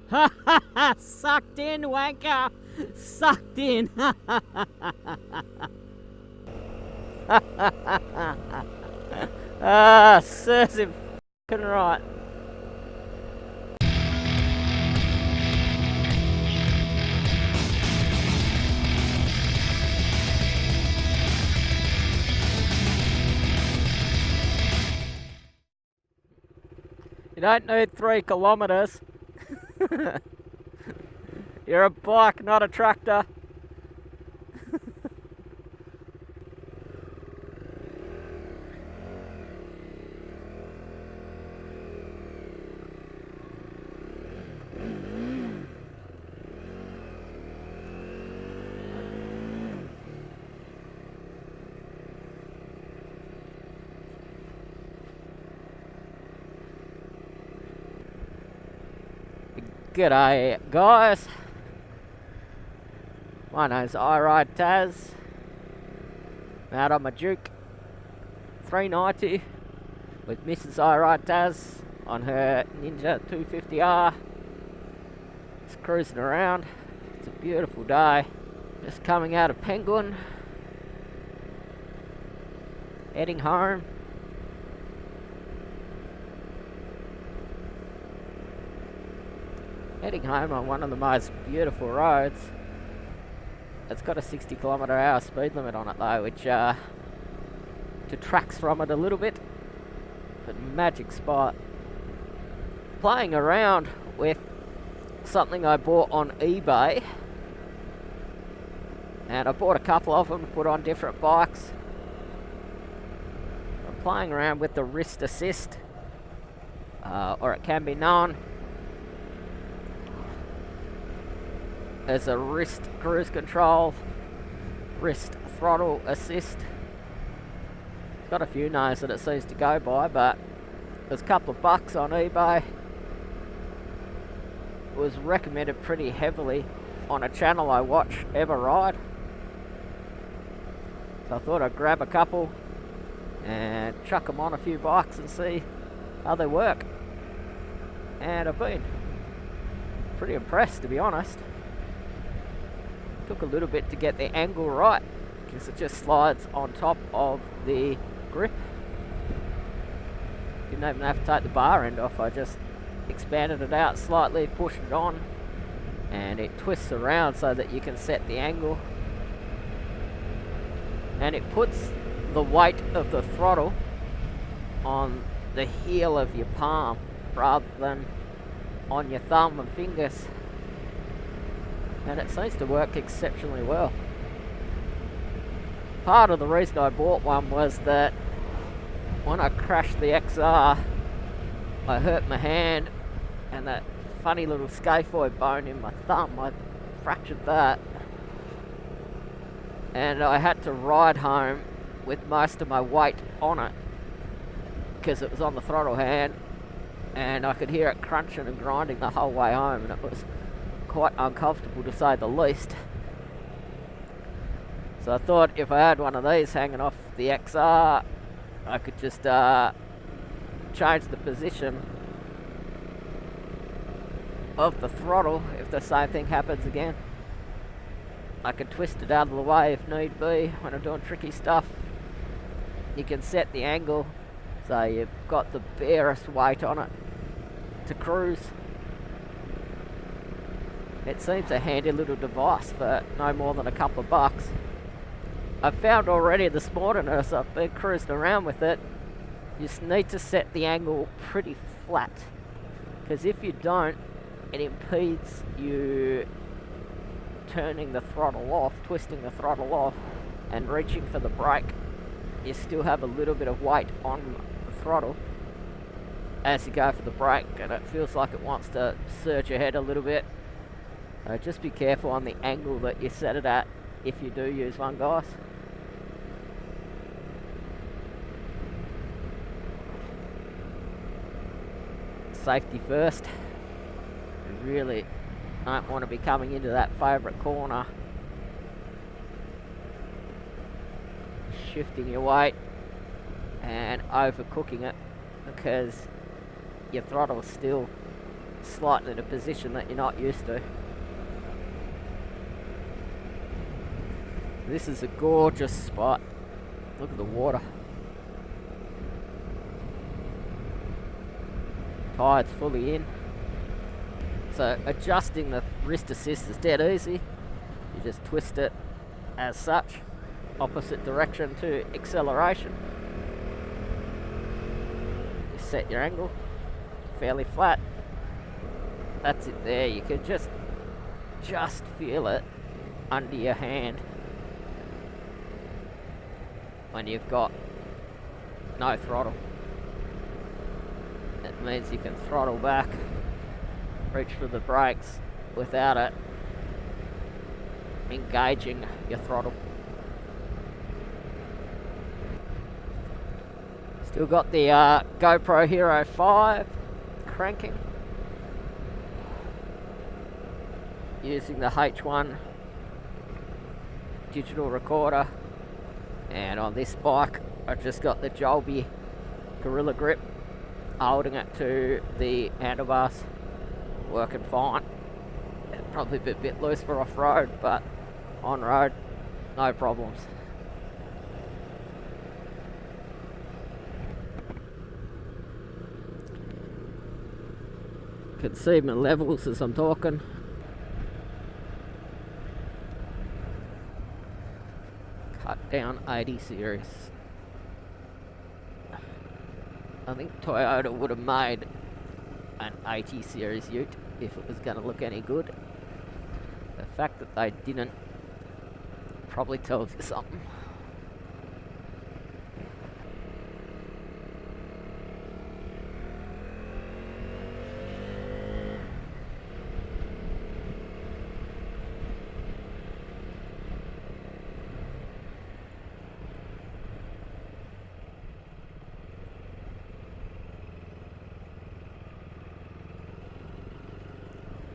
Ha ha ha! Sucked in, wanker! Sucked in! Ah, serves him fucking right. You don't need 3 kilometres. You're a bike, not a tractor. G'day guys, my name's iRidetas. I'm out on my Duke 390 with Mrs. iRidetas on her Ninja 250R. Just cruising around. It's a beautiful day. Just coming out of Penguin, heading home. Heading home on one of the most beautiful roads. It's got a 60km/h speed limit on it though, which detracts from it a little bit. But magic spot. Playing around with something I bought on eBay. And I bought a couple of them to put on different bikes. I'm playing around with the wrist assist, or it can be known as a wrist cruise control, wrist throttle assist. It's got a few names that it seems to go by, but there's a couple of bucks on eBay. It was recommended pretty heavily on a channel I watch, Ever Ride. So I thought I'd grab a couple and chuck them on a few bikes and see how they work. And I've been pretty impressed, to be honest. Took a little bit to get the angle right because it just slides on top of the grip. Didn't even have to take the bar end off. I just expanded it out slightly, pushed it on, and it twists around so that you can set the angle. And it puts the weight of the throttle on the heel of your palm rather than on your thumb and fingers. And it seems to work exceptionally well. Part of the reason I bought one was that when I crashed the XR, I hurt my hand, and that funny little scaphoid bone in my thumb, I fractured that. And I had to ride home with most of my weight on it because it was on the throttle hand, and I could hear it crunching and grinding the whole way home, and it was quite uncomfortable to say the least. So I thought if I had one of these hanging off the XR, I could just change the position of the throttle if the same thing happens again. I can twist it out of the way if need be when I'm doing tricky stuff. You can set the angle so you've got the barest weight on it to cruise. It seems a handy little device for no more than a couple of bucks. I've found already this morning as I've been cruising around with it, you just need to set the angle pretty flat, because if you don't, it impedes you turning the throttle off, twisting the throttle off and reaching for the brake. You still have a little bit of weight on the throttle as you go for the brake, and it feels like it wants to surge ahead a little bit. Just be careful on the angle that you set it at if you do use one, guys. Safety first. You really don't want to be coming into that favourite corner, shifting your weight and overcooking it, because your throttle is still slightly in a position that you're not used to. This is a gorgeous spot. Look at the water. Tide's fully in. So adjusting the wrist assist is dead easy. You just twist it as such, opposite direction to acceleration. You set your angle fairly flat. That's it there. You can just feel it under your hand when you've got no throttle. It means you can throttle back, reach for the brakes without it engaging your throttle. Still got the GoPro Hero 5 cranking, using the H1 digital recorder, and on this bike I've just got the Joby Gorilla Grip, holding it to the handlebars, working fine. It'd probably be a bit loose for off-road, but on-road, no problems. Can see my levels as I'm talking. Cut down 80 series. I think Toyota would have made an 80 series ute if it was going to look any good. The fact that they didn't probably tells you something.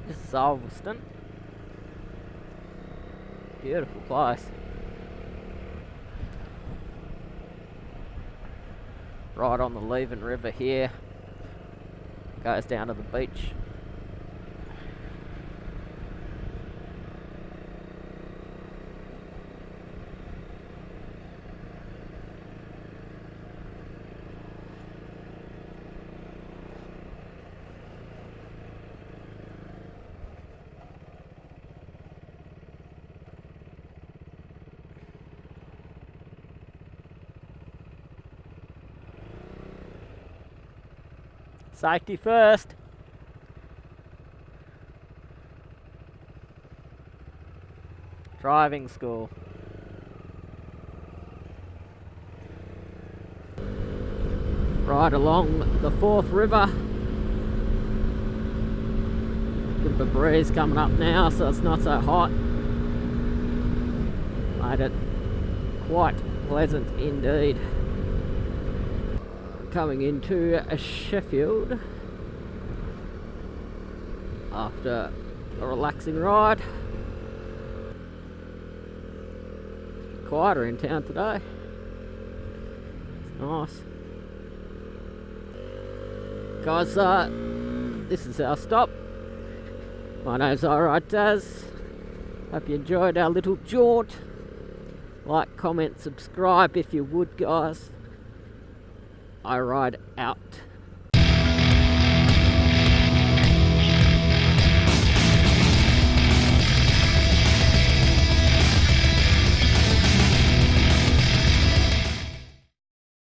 This is Ulverston. Beautiful place. Right on the Leven River here. Goes down to the beach. Safety first. Driving school. Right along the Forth River. Bit of a breeze coming up now, so it's not so hot. Made it quite pleasant indeed. Coming into Sheffield after a relaxing ride. It's quieter in town today. It's nice. Guys, this is our stop. My name's iRidetas. Hope you enjoyed our little jaunt. Like, comment, subscribe if you would, guys. iRide out.